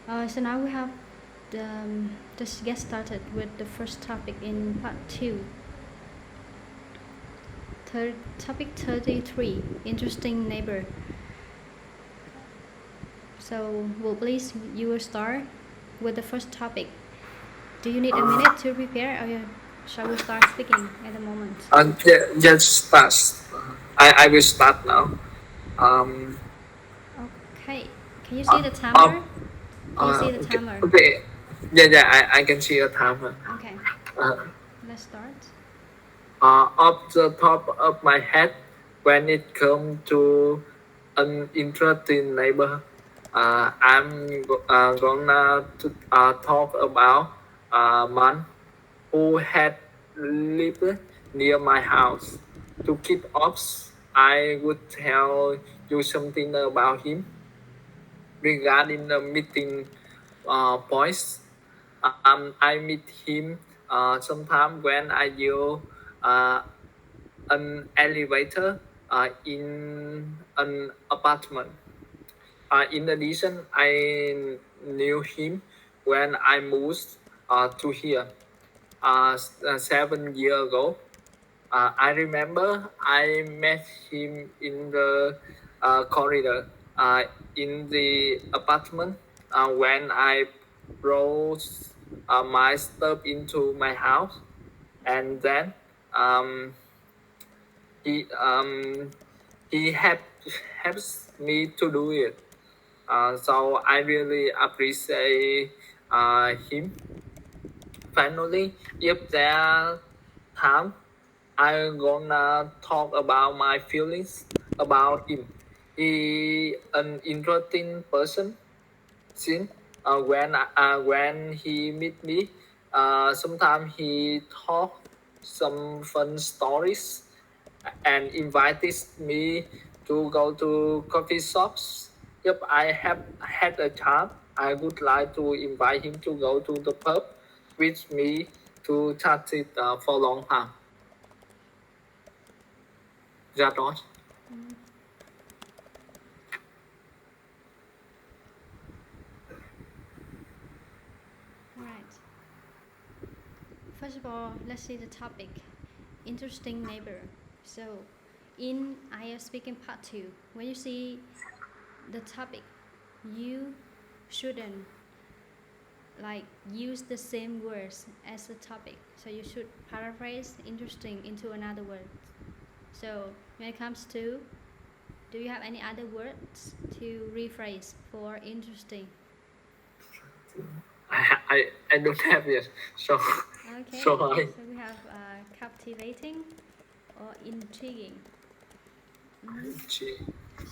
So now we have just get started with the first topic in part 2. Topic 33, interesting neighbor. So please, you will start with the first topic. Do you need a minute to prepare, or shall we start speaking at the moment? Just start. I will start now. Okay. Can you see the timer? Can you see the Okay. timer? Okay. Yeah. I can see the timer. Okay. Uh, Let's start. Off the top of my head, when it comes to an interesting neighbor, I'm gonna talk about a man who had lived near my house. To kick off, I would tell you something about him regarding the meeting points. I meet him sometime when I use uh, an elevator in an apartment. In addition, I knew him when I moved to here 7 years ago. I remember I met him in the corridor in the apartment when I brought my stuff into my house, and then um, he he helps me to do it. So I really appreciate him. Finally, if there time, I'm gonna talk about my feelings about him. He an interesting person. Since when he meet me, sometimes he talk some fun stories and invited me to go to coffee shops. If I have had a chance, I would like to invite him to go to the pub with me to chat it for a long time. Is that all? Right. First of all, let's see the topic. Interesting neighbor. So, in IELTS Speaking Part 2, when you see the topic, you shouldn't use the same words as the topic. So you should paraphrase interesting into another word. So when it comes to, do you have any other words to rephrase for interesting? I don't have yet. So Okay. sorry. So we have captivating or intriguing.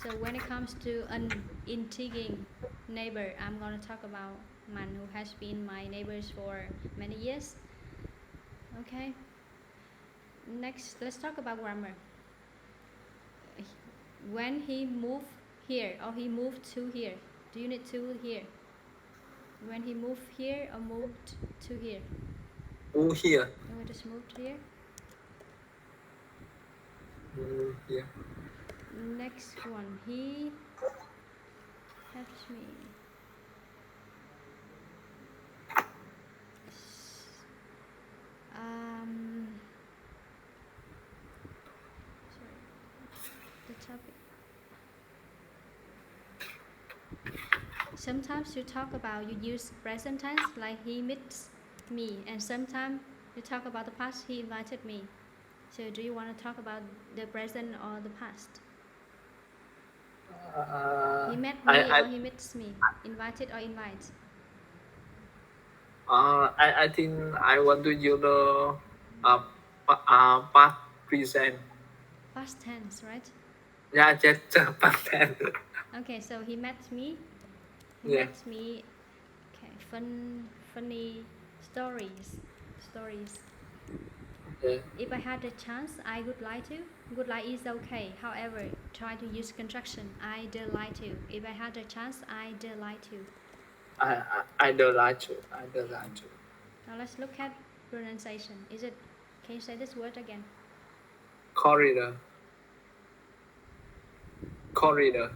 So when it comes to an intriguing neighbor, I'm gonna talk about man who has been my neighbors for many years. Okay. Next, let's talk about grammar. When he moved here or he moved to here, do you need to here? When he moved here or moved to here? Move here. Oh, I just moved here. Move here. Next one, he helps me. Sorry, the topic. Sometimes you talk about, you use present tense like he meets me, and sometimes you talk about the past, he invited me. So do you want to talk about the present or the past? He met me or he meets me? Invited or invite? I think I want to use the past present. Past tense, right? Yeah, just past tense. Okay, so he met me. He Yeah. met me. Okay, funny stories. Stories. Yeah. If I had the chance, I would like to. Would like is okay. However, try to use contraction. I did like to. If I had the chance, I did like to. I don't like to. I don't like to. Now let's look at pronunciation. Is it? Can you say this word again? Corridor. Corridor.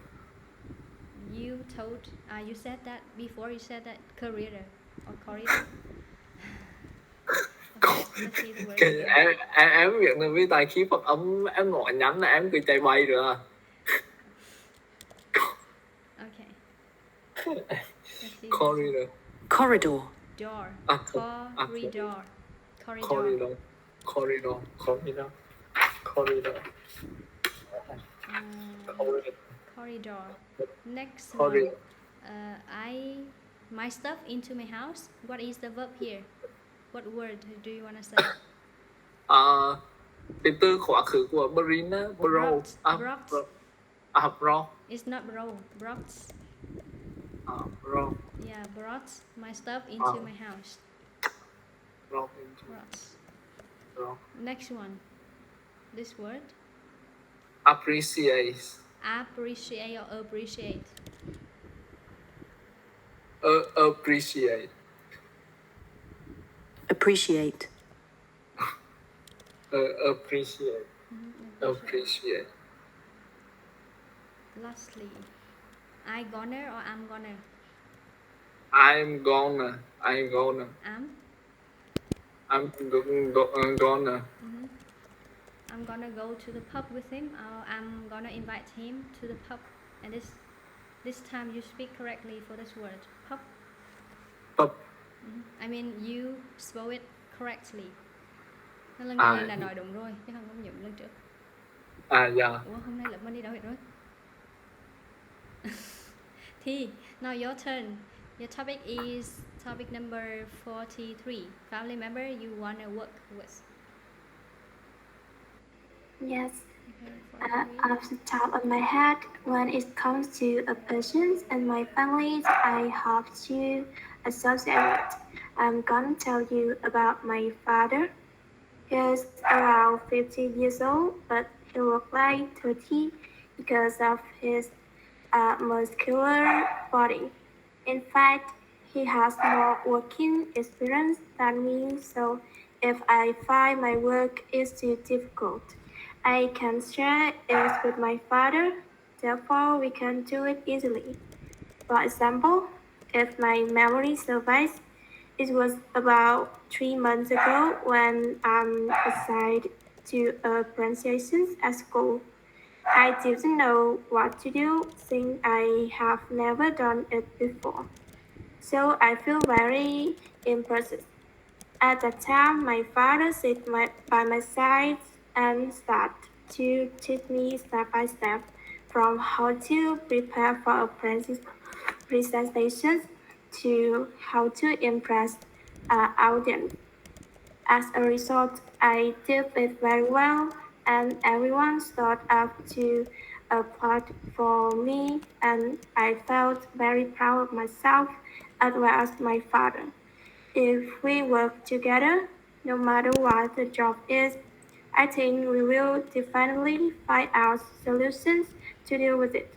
you told, you said that before. You said that corridor or corridor. Okay, let's see the word again. Em Việt Nam với tài khí Phật âm em nói nhắn là em cứ chạy bay rồi à. Okay. Let's see. Corridor. Corridor. Door. Corridor. Corridor. Corridor. Corridor. Next Corridor. one. My stuff into my house. What is the verb here? What word do you want to say? Cái từ khóa khứ của bring á, brought. Brought. It's not brought. Brought. Yeah, brought my stuff into my house. Brought. Next one. This word. Appreciate. Appreciate or appreciate. Appreciate. Appreciate. Appreciate. Appreciate. Lastly, I gonna or I'm gonna. I'm gonna. I'm gonna. I'm gonna go to the pub with him, or I'm gonna invite him to the pub. And this time you speak correctly for this word, pub. Pub. I mean you spell it correctly. Lần này là nói đúng rồi, chứ không có những lần trước. Dạ. Ủa, hôm nay Lập Minh đi đâu hết rồi? Thi, now your turn. Your topic is topic number 43. Family member you want to work with. Yes. Okay, Off the top of my head, when it comes to a person and my family I have to associate with, I'm gonna tell you about my father. He's around 50 years old, but he looks like 30 because of his muscular body. In fact, he has more working experience than me, so if I find my work is too difficult, I can share it with my father, therefore we can do it easily. For example, if my memory survives, it was about 3 months ago when I'm assigned to a pronunciation at school. I didn't know what to do since I have never done it before. So I feel very impressed. At that time, my father sat by my side and started to teach me step by step from how to prepare for a presentation to how to impress an audience. As a result, I did it very well, and everyone stood up to applaud for me, and I felt very proud of myself as well as my father. If we work together, no matter what the job is, I think we will definitely find out solutions to deal with it.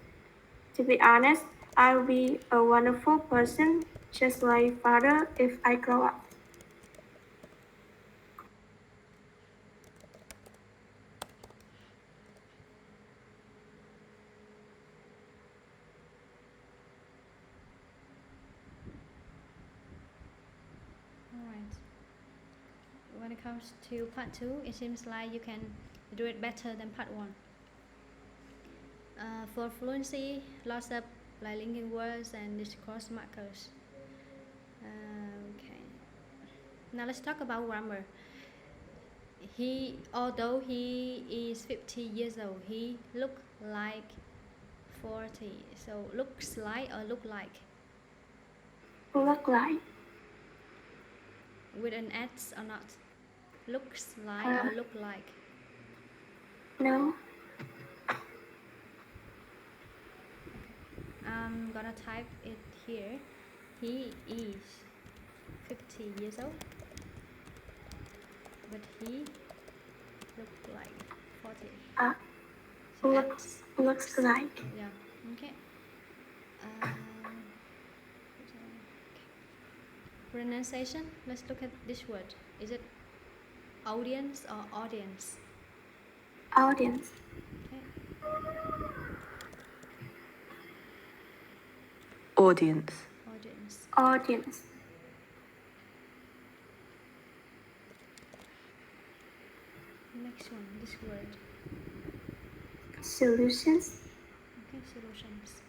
To be honest, I'll be a wonderful person, just like father, if I grow up. Alright. When it comes to part 2, it seems like you can do it better than part 1. For fluency, lots of like linking words and discourse markers. Okay. Now let's talk about grammar. Although he is 50 years old, he look like 40. So looks like or look like? Look like. With an S or not? Looks like or look like? No. I'm gonna type it here. He is 50 years old, but he looks like 40. So Looks like. Yeah. Okay. Pronunciation. Let's look at this word. Is it audience or audience? Audience. Okay. Audience. Audience. Audience. Next one, this word. Solutions. Okay, solutions.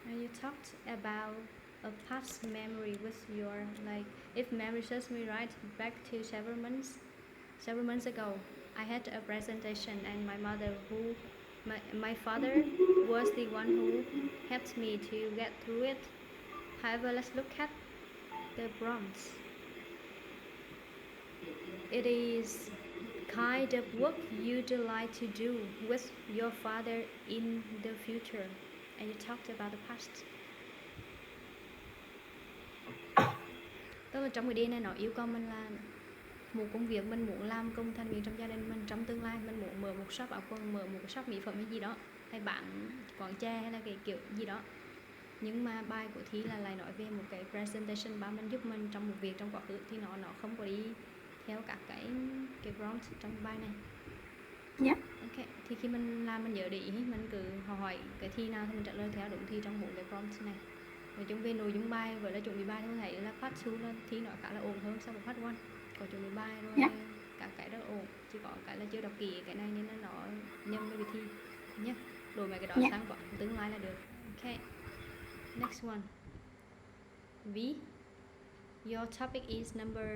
And you talked about a past memory with your, like, if memory serves me right, back to several months ago, I had a presentation, and my mother, my father was the one who helped me to get through it. However, let's look at the prompts. It is kind of work you'd like to do with your father in the future, and you talked about the past. Tức là trong cái DNA này nó yêu cầu mình là một công việc mình muốn làm cùng thành viên trong gia đình mình trong tương lai, mình muốn mở một shop áo quần, mở một cái shop mỹ phẩm hay gì đó, hay bán quán chè hay là cái kiểu gì đó. Nhưng mà bài của Thi là lại nói về một cái presentation ba mình giúp mình trong một việc trong quá khứ, thì nó không có đi theo các cái prompt trong bài này. Yep. Ok, thì khi mình làm mình nhớ để ý, mình cứ hỏi cái thi nào thì mình trả lời theo đúng thi trong 4 cái prompt này. Nói chung về nội dung bài với là chuẩn bị bài thì thấy là part 2 là thi nó khá là ổn hơn so với part 1. Có chuẩn bị bài rồi, Yep. cả cái rất ổn, chỉ có cái là chưa đọc kỹ cái này nên là nó nhân với thi nhé. Đổi mấy cái đó Yep. sang quả tương lai là được. Ok, next one. V, your topic is number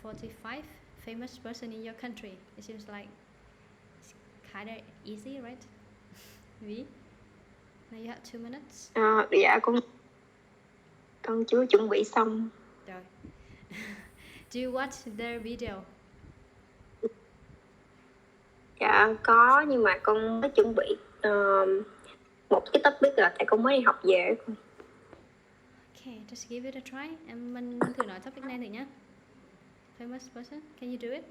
45, famous person in your country. It seems like it's kind of easy, right? V, now you have 2 minutes. Dạ con chưa chuẩn bị xong. Rồi. Do you watch their video? Dạ có, nhưng mà con mới chuẩn bị một cái topic rồi, tại con mới đi học về. Okay, just give it a try. Em mình thử nói topic này thử nhé. Famous person, can you do it?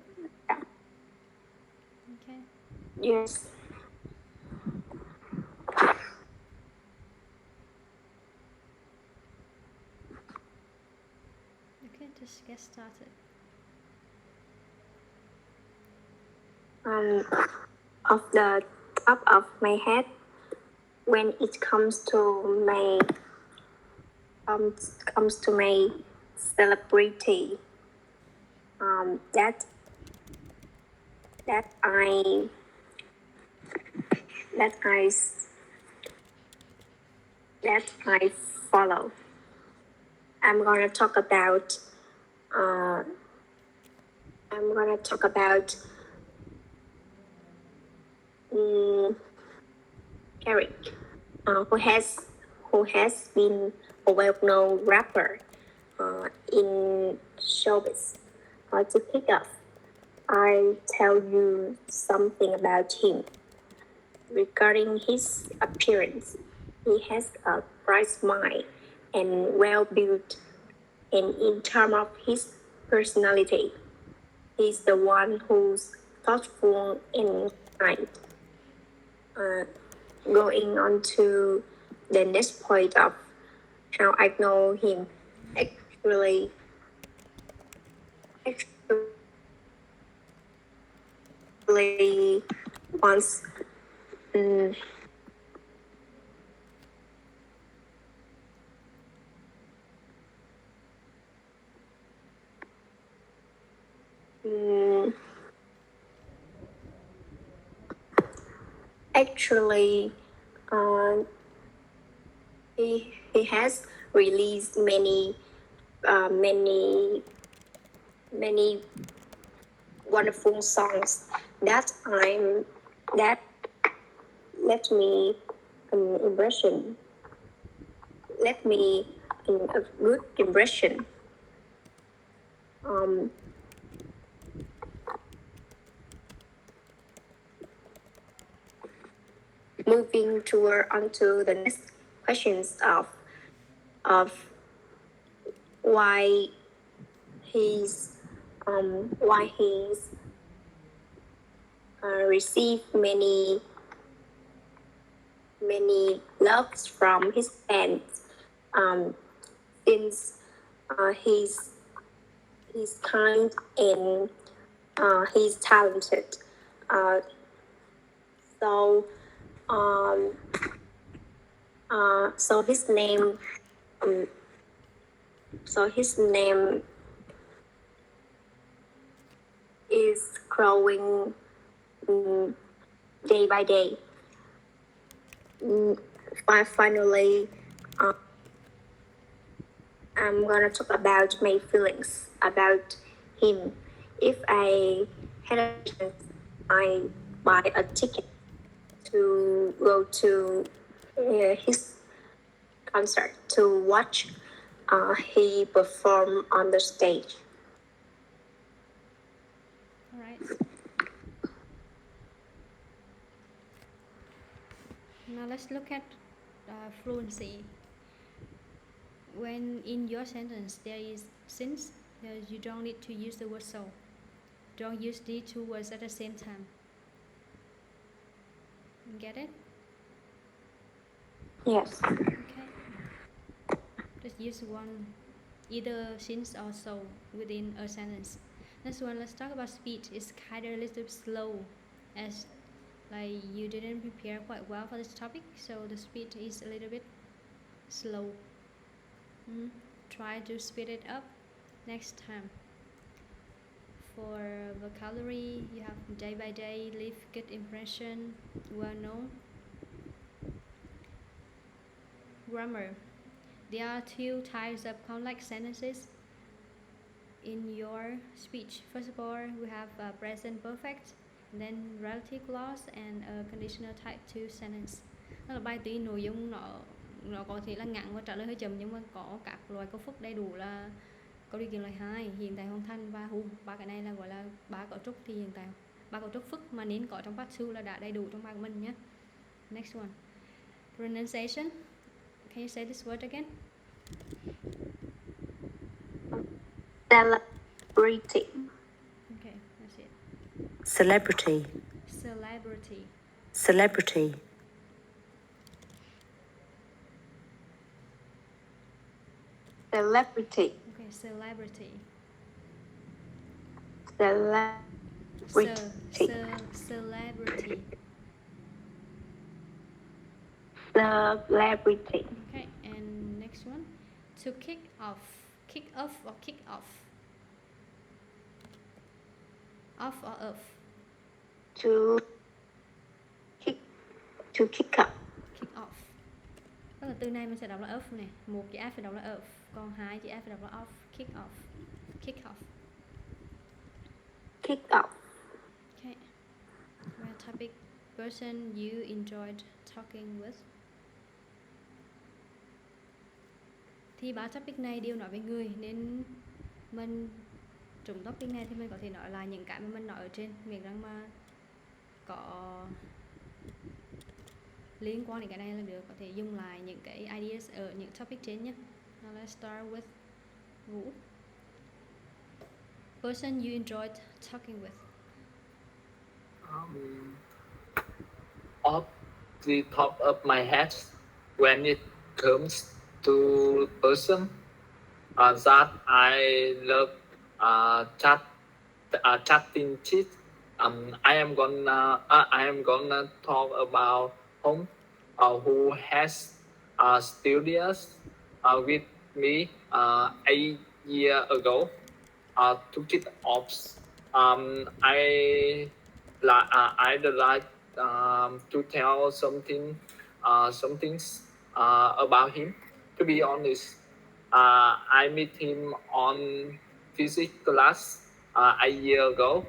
Okay. Yes. Okay, just get started. Off the top of my head, when it comes to my celebrity, that I follow. I'm gonna talk about Eric, who has been a well-known rapper in showbiz. To kick off, I'll tell you something about him. Regarding his appearance, he has a bright smile and well-built, and in terms of his personality, he's the one who's thoughtful and kind. Going on to the next point of how I know him, actually once he has released many wonderful songs that left me a good impression. Moving onto the next questions of why he's received many loves from his fans, since he's kind and he's talented. So, so his name, is growing day by day. Finally, I'm gonna talk about my feelings about him. If I had a chance, I buy a ticket to go to his concert to watch he perform on the stage. All right. Now let's look at fluency. When in your sentence there is since, you don't need to use the word so. Don't use these two words at the same time. Get it? Yes. Okay. Just use one, either since or so within a sentence. Next one, let's talk about speech. It's kind of a little bit slow, as like you didn't prepare quite well for this topic, so the speed is a little bit slow. Try to speed it up next time. For vocabulary, you have day by day, leave good impression, well known. Grammar. There are two types of complex sentences in your speech. First of all, we have present perfect, and then relative clause and a conditional type 2 sentence. Đó là bài tuy nội dung nó có thể là ngắn và trả lời hơi chậm, nhưng mà có các loại câu phúc đầy đủ là câu điều kiện loại 2, hiện tại hoàn thành và hùng. Ba cái này là gọi là ba cấu trúc thì hiện tại ba cấu trúc phức mà nên có trong part 2 là đã đầy đủ trong bài của mình nhé. Next one, pronunciation. Can you say this word again? Celebrity. Okay, that's it. Celebrity. Celebrity. Celebrity. Celebrity. Okay, celebrity. Celebrity. Celebrity. Celebrity. Okay, and next one, to kick off. Kick off or kick off? Off or off? To kick up. Kick off. Tức là từ này mình sẽ đọc là off này. Một chữ F phải đọc là off, còn hai chữ F phải đọc là off. Kick off. Kick off. Kick off. Okay. Well, topic, person you enjoyed talking with. Thì ba topic này đều nói về người, nên mình trùng topic này thì mình có thể nói lại những cái mà mình nói ở trên, miễn rằng mà có liên quan đến cái này là được, có thể dùng lại những cái ideas ở những topic trên nhé. Now let's start with Vũ. Person you enjoyed talking with. Off the top of my head, when it comes to person that I love chatting with, I am gonna talk about home who has studied with me 8 years ago. To kick off, I'd like to tell some things about him. To be honest, I met him on physics class a year ago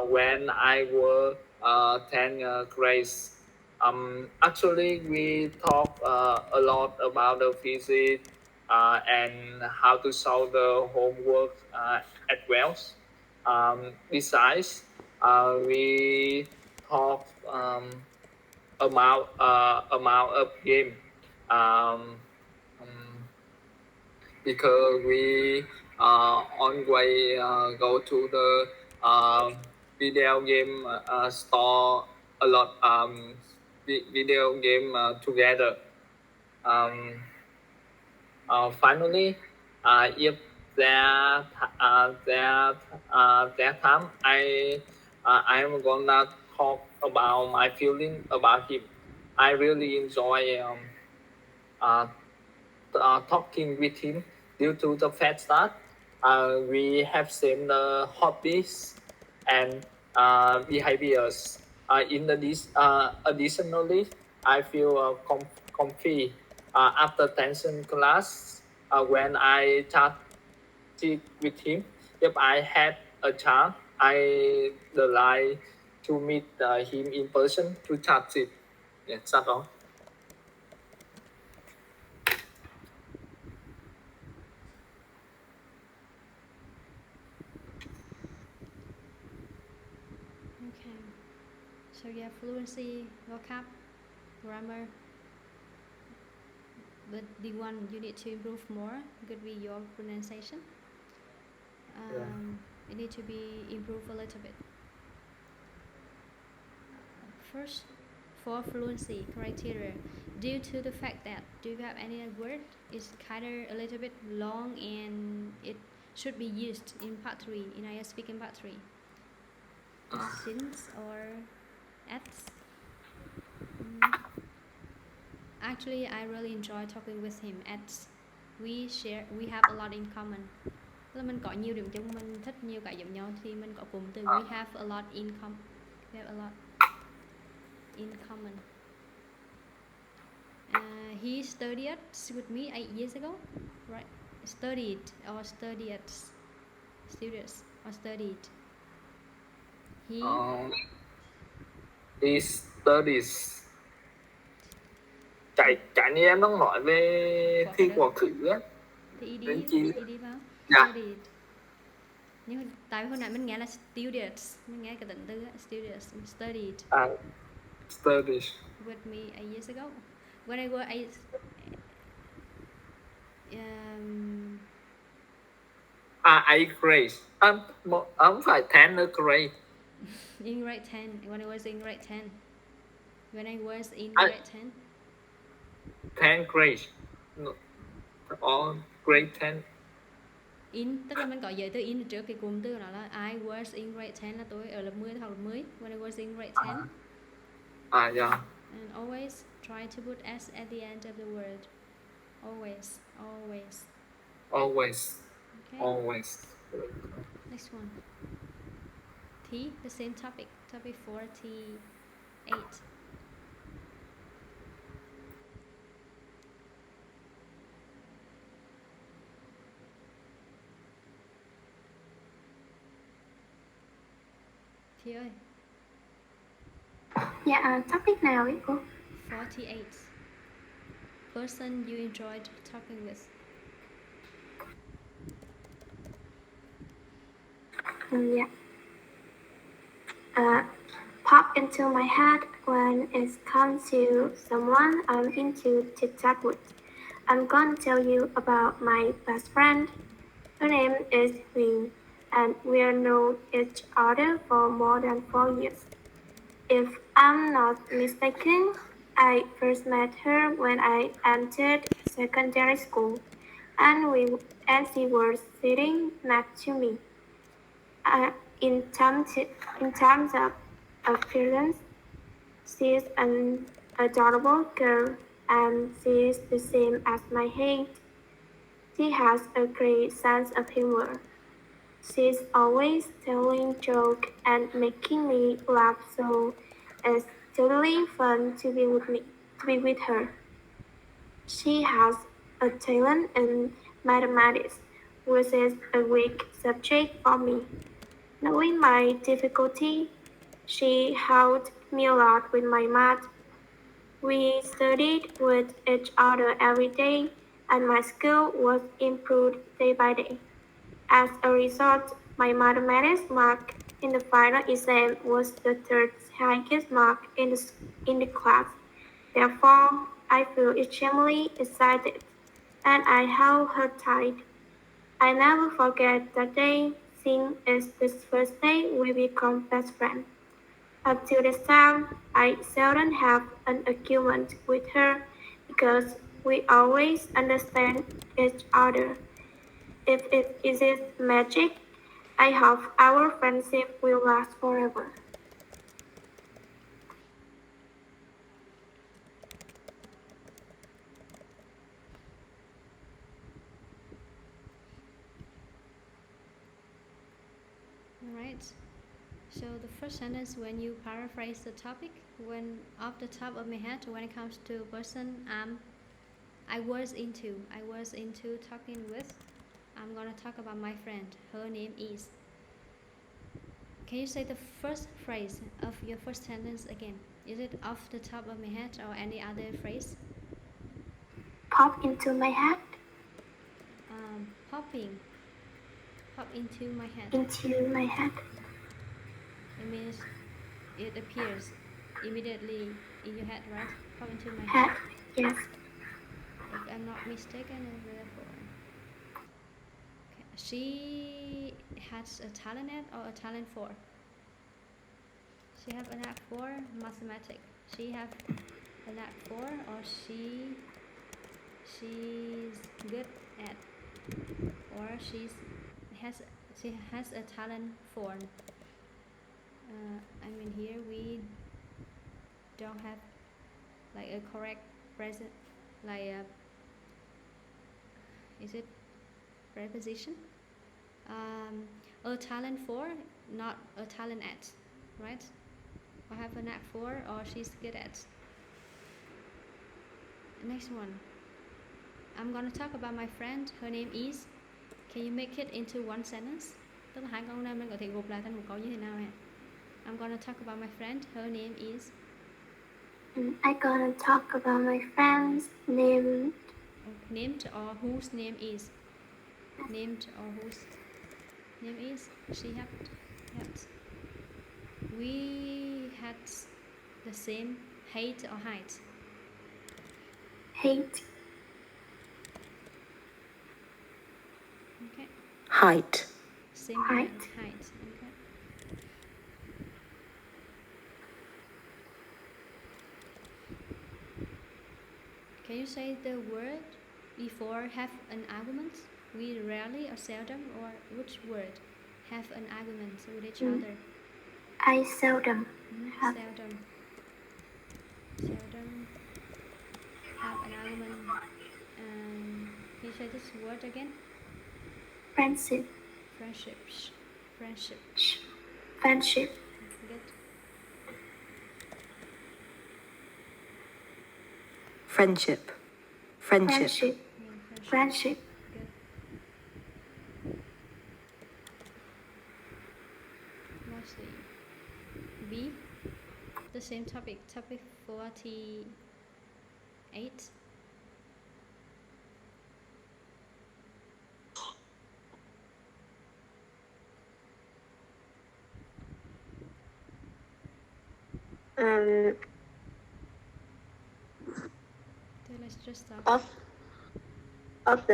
when I was 10th grade. Actually, we talked a lot about the physics and how to solve the homework as well. Besides, we talk amount of game because we always go to the video game store a lot video game together. Finally, if that time I am gonna talk about my feeling about him. I really enjoy talking with him due to the fact that we have same hobbies and behaviors. Additionally, I feel comfy after tension class when I chat with him. If I had a chance, I would like to meet him in person to chat it. Yes, that's all. Okay. So you have fluency, vocab, grammar. But the one you need to improve more could be your pronunciation. It need to be improved a little bit. First, for fluency criteria, due to the fact that do you have any word is kind of a little bit long and it should be used in part 3, in IELTS speaking part 3. Since or at. Actually, I really enjoy talking with him as we have a lot in common. Tức là mình có nhiều điểm chung, mình thích nhiều cái giống nhau thì mình có cụm từ we have a lot in common. We have a lot in common. He studied with me 8 years ago, right? Studied students or studied. He studies. Chạy như em đang nói về thi quốc thử á. Thì Đến chi? ED vào. Dạ. Studied. Nhưng tại hồi nãy mình nghe là students, mình nghe cái tính từ students, studied. Studies. With me 8 years ago. When I was Eighth grade. Không phải 10th grade. In grade 10. When I was in grade 10. When I was in grade 10. 10th grade. No. Or grade 10. In, tức là mình có giới từ in trước cái cụm từ đó là I was in grade 10 là tôi ở lớp 10 học lớp 10 when I was in grade 10. Yeah. And always try to put S at the end of the word. Always. Okay. Always. Next one. T, the same topic. Topic 48. Thi ơi. Dạ, topic nào ấy cô? 48. Person you enjoyed talking with. Yeah. Pop into my head when it comes to someone I'm into to chat with. I'm gonna tell you about my best friend. Her name is Huỳnh, and we've known each other for more than 4 years. If I'm not mistaken, I first met her when I entered secondary school, and she was sitting next to me. In terms of appearance, she's an adorable girl, and she's the same as my age. She has a great sense of humor. She's always telling jokes and making me laugh, so it's totally fun to be with her. She has a talent in mathematics, which is a weak subject for me. Knowing my difficulty, she helped me a lot with my math. We studied with each other every day, and my skill was improved day by day. As a result, my mathematics mark in the final exam was the third highest mark in the class. Therefore, I feel extremely excited, and I held her tight. I never forget that day, since it's the first day we become best friends. Up to this time, I seldom have an argument with her because we always understand each other. If it is magic, I hope our friendship will last forever. right? So the first sentence, when you paraphrase the topic, when off the top of my head, when it comes to a person I was into talking with, I'm gonna talk about my friend. Her name is. Can you say the first phrase of your first sentence again? Is it off the top of my head or any other phrase? Pop into my head. Pop into my head. Into my head. It means it appears immediately in your head, right? Pop into my Head. Yes. If I'm not mistaken, therefore. Okay. She has a talent at or a talent for. She have a knack for mathematics. She have a knack for, or she's good at, or she has a talent for. I mean, here we don't have like a correct present, like is it preposition? A talent for, not a talent at, right? Or have a knack for, or she's good at. Next one. I'm gonna talk about my friend. Her name is. Can you make it into one sentence? Tức là hai câu này mình có thể gộp lại thành một câu như thế nào hả? I'm gonna talk about my friend. Her name is. I'm gonna talk about my friend's name. Named or whose name is. Named or whose name is. She had. We had the same height or height. Height. Okay. Height. Same Height. height. Okay. Can you say the word before have an argument? We rarely or seldom, or which word have an argument with each other? I seldom have. Seldom have an argument. Can you say this word again? Friendship. Friendship. Friendship. Good. Friendship. Friendship. Yeah, Friendship. Good. Let's see. B. The same topic. Topic 48. So let's just start. Off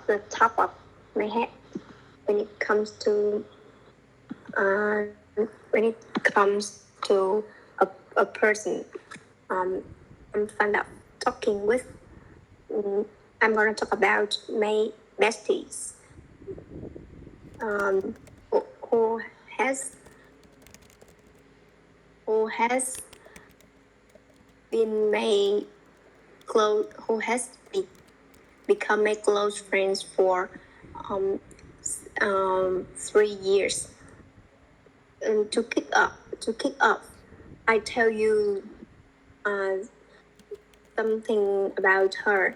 the top of my head, when it comes to a person I'm fond of talking with, I'm gonna talk about my besties, who has been my become my close friends for 3 years. To kick off, I tell you something about her,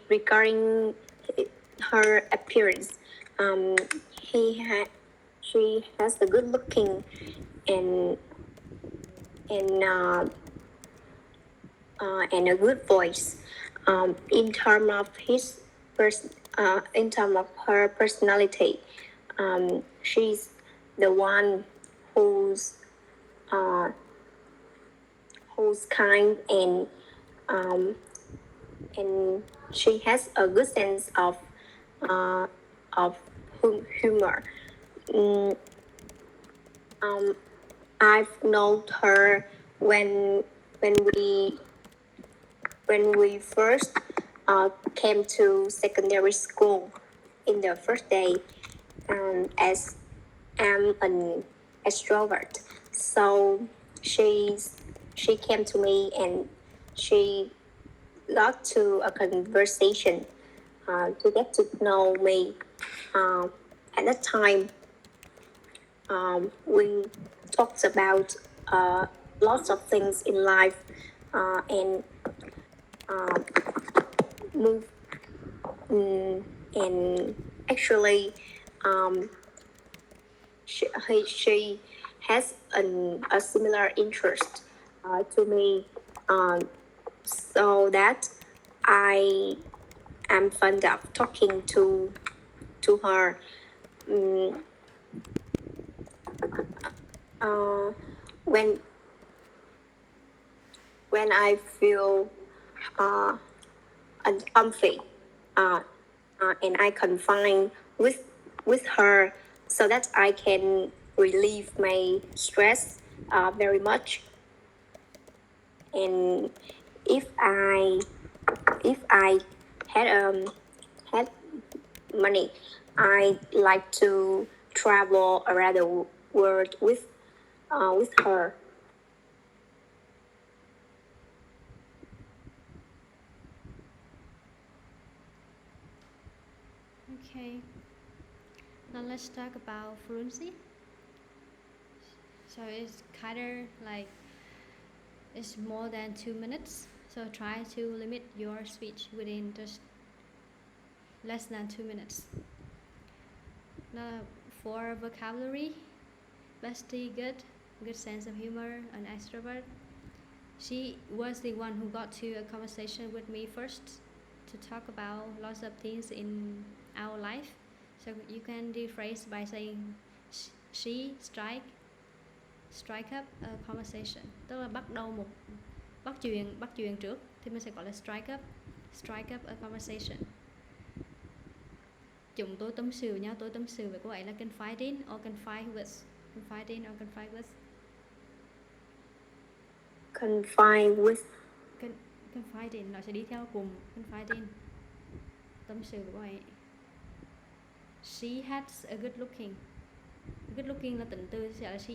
regarding her appearance. She has a good looking and a good voice. In terms of her personality, she's the one who's kind and she has a good sense of humor. I've known her when we first came to secondary school in the first day, as I'm an extrovert. So she came to me and she got to a conversation to get to know me. At that time, we talked about lots of things in life and move and actually she has a similar interest to me, so that I am fond of talking to her. When I feel uncomfy, and I confine with her so that I can relieve my stress very much. And if I had money, I like to travel around the world with her. Okay. Now let's talk about fluency. So it's kind of like it's more than 2 minutes. So try to limit your speech within just less than 2 minutes. Now for vocabulary, Bestie good sense of humor, an extrovert. She was the one who got to a conversation with me first to talk about lots of things in our life. So you can rephrase by saying she strike up a conversation, tức là bắt chuyện trước thì mình sẽ gọi là strike up a conversation. Chúng tôi tâm sự nhau, tôi tâm sự với cô ấy là confide in or confide with. Confide in nó sẽ đi theo cùng confide in, tâm sự với cô ấy. She has a good looking là tính từ sẽ là she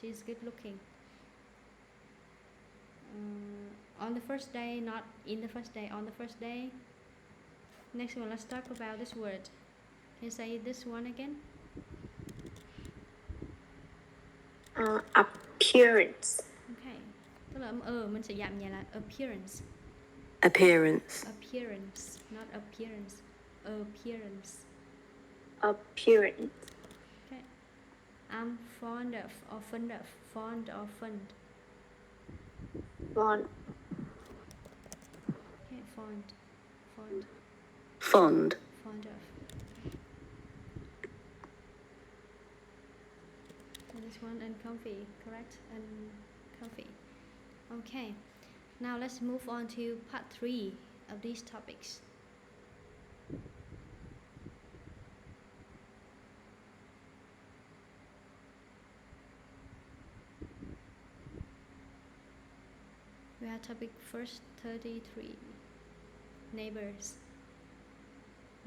is good looking. On the first day, not in the first day, on the first day. Next one, let's talk about this word. Can you say this one again? Appearance. Okay. Tức là mình sẽ giảm nhẹ là appearance, not appearance. Okay. I'm fond of. Fond. Okay, fond of. And this one, uncomfy, correct? Uncomfy. Okay. Now let's move on to part 3 of these topics. We have topic first 33. Neighbors.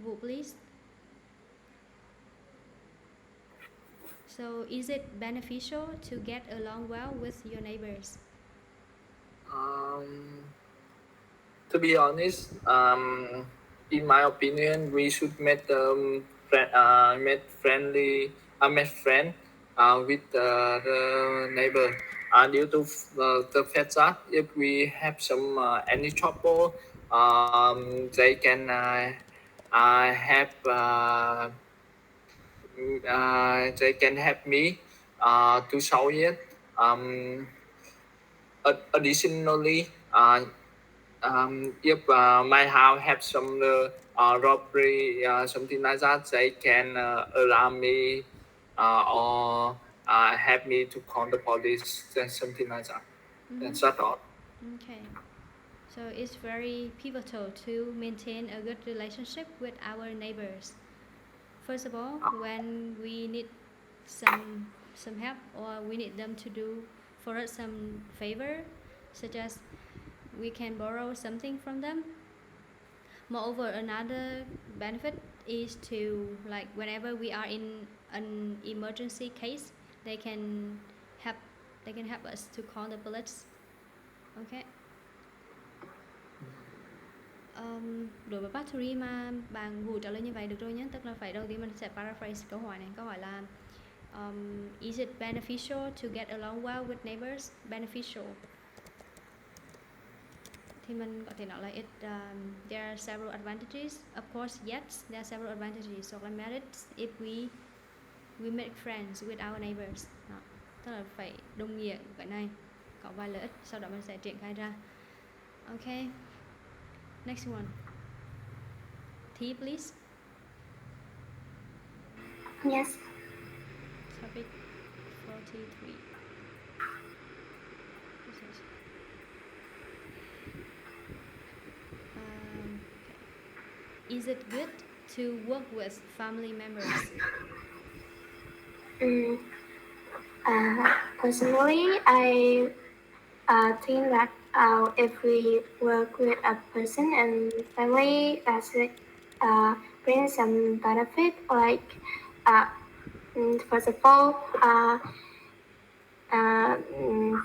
Vũ, please. So, is it beneficial to get along well with your neighbors? To be honest, in my opinion, we should make friend with the neighbor. Due to the fact that if we have some any trouble, they can they can help me to solve it. Additionally, if my house have some robbery, something like that, they can alarm me or help me to call the police, something like that. That's all. Okay. So it's very pivotal to maintain a good relationship with our neighbors. First of all, when we need some help or we need them to do for us some favor, such as we can borrow something from them. Moreover, another benefit is to, like, whenever we are in an emergency case, they can help us to call the police. Okay. Đối với part 3 mà bạn Vũ trả lời như vậy được rồi nhé. Tức là phải đầu tiên mình sẽ paraphrase câu hỏi này. Câu hỏi là is it beneficial to get along well with neighbors? Beneficial thì mình có thể nói là there are several advantages. Of course, yes, there are several advantages. Hoặc là merits if we make friends with our neighbors. Đó. Tức là phải đồng nghĩa cái này, có vài lợi ích, sau đó mình sẽ triển khai ra. Okay, next one. T, please. Yes. Topic 43. Is it good to work with family members? Personally, I think that if we work with a person and family, that's brings some benefit. Like, first of all,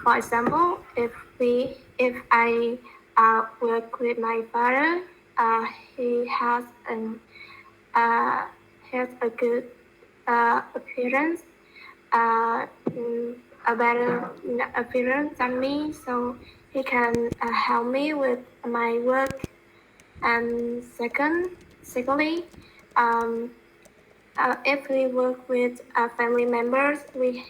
for example, if I work with my father, he has a good appearance, a better appearance than me, so he can help me with my work. And secondly, if we work with family members, we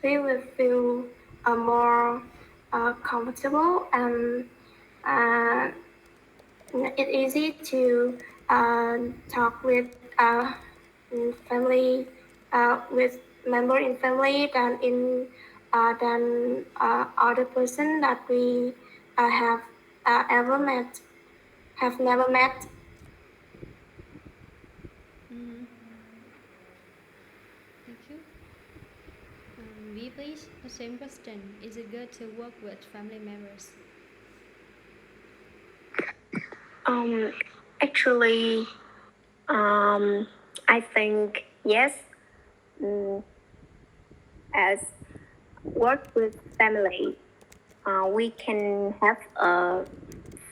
will feel more comfortable, and it's easy to talk with family, with member in family than other person that we have never met. Thank you. V, please. The same question. Is it good to work with family members? Actually, I think yes. As work with family, we can have a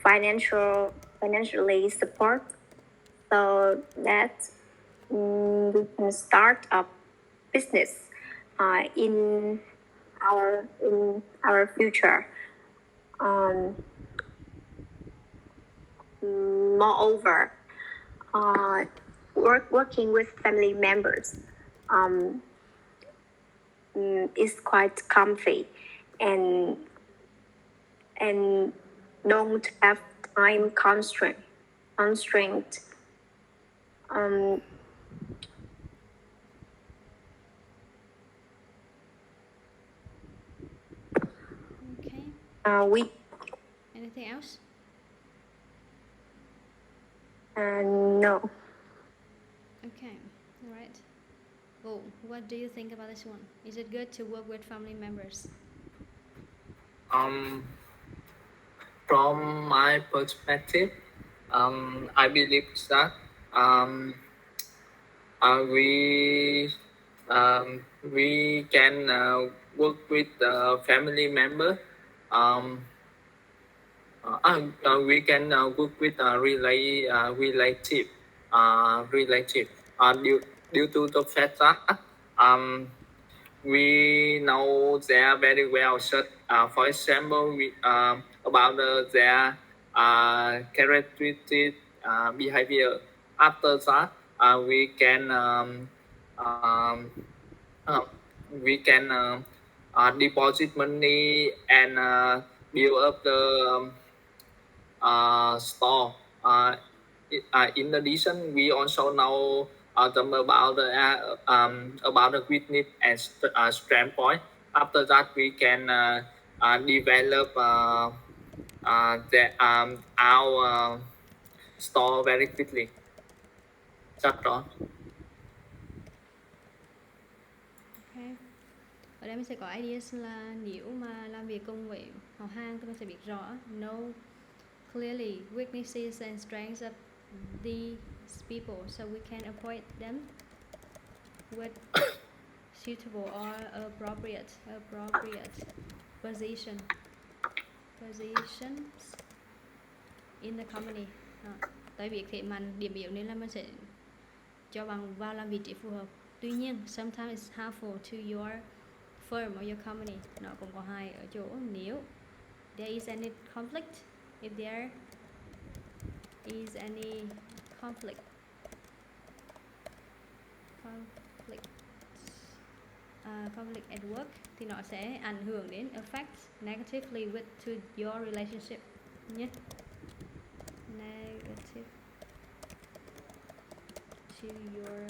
financially support, so that we can start a business in our future. Moreover, working with family members is quite comfy and don't have time constraint. Okay. Anything else? No. Okay. All right. Oh, what do you think about this one? Is it good to work with family members? From my perspective, I believe that we can work with family member. We can work with relative due to the fact that we know them very well. So, for example, we about their characteristic behavior. After that, we can deposit money and build up the store. In addition, we also know them about the weakness and strength point. After that, we can develop our store very quickly. That's all. Okay. Ở đây mình sẽ có ideas là nếu mà làm việc cùng với họ hàng thì mình sẽ biết rõ know clearly weaknesses and strengths of these people so we can avoid them with suitable or appropriate positions in the company. Tại vì thế mạnh điểm yếu nên là mình sẽ cho bạn vào làm vị trí phù hợp. Tuy nhiên, sometimes it's harmful to your firm or your company. Nó cũng có hại ở chỗ nếu there is any conflict, if there is any conflict at work thì nó sẽ ảnh hưởng đến affect negatively to your relationship nhé. Negative to your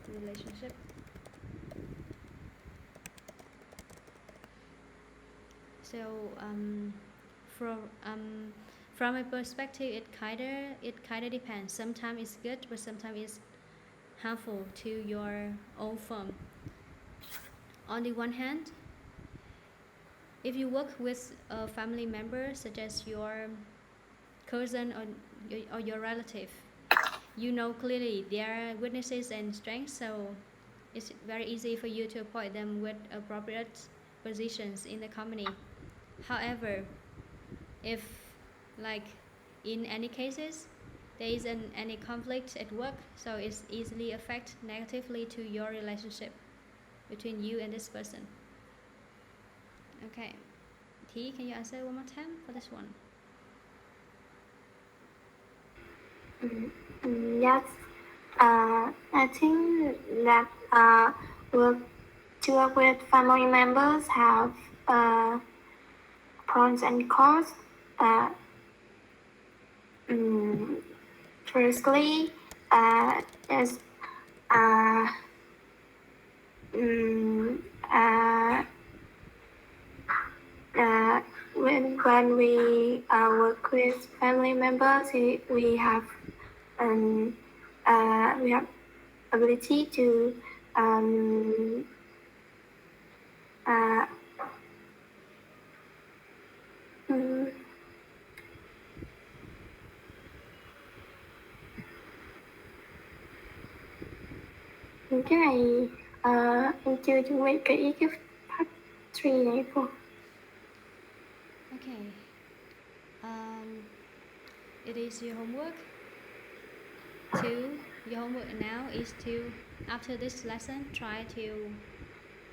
relationship. So from a perspective, it kinda depends. Sometimes it's good, but sometimes it's harmful to your own firm. On the one hand, if you work with a family member such as your cousin or your relative, you know clearly their weaknesses and strengths, so it's very easy for you to appoint them with appropriate positions in the company. However, if like in any cases there isn't any conflict at work, so it's easily affect negatively to your relationship between you and this person. Okay, T, can you answer one more time for this one? Yes, I think that to work with family members have pros and cons. Firstly, is when we work with family members, we have ability to cái này em chưa chuẩn bị kỹ cái part 3 này cô. Okay. It is your homework. Your homework now is to, after this lesson, try to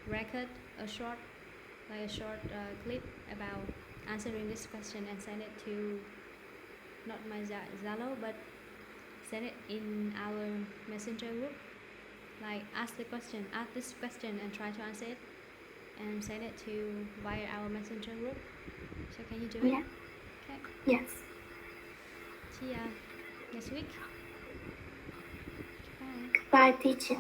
record a short clip about answering this question and send it to not my Zalo, but send it in our messenger group. Like ask this question and try to answer it, and send it to via our messenger group. So can you do it? Yeah. Okay. Yes. See ya next week. Bye. Bye, teacher.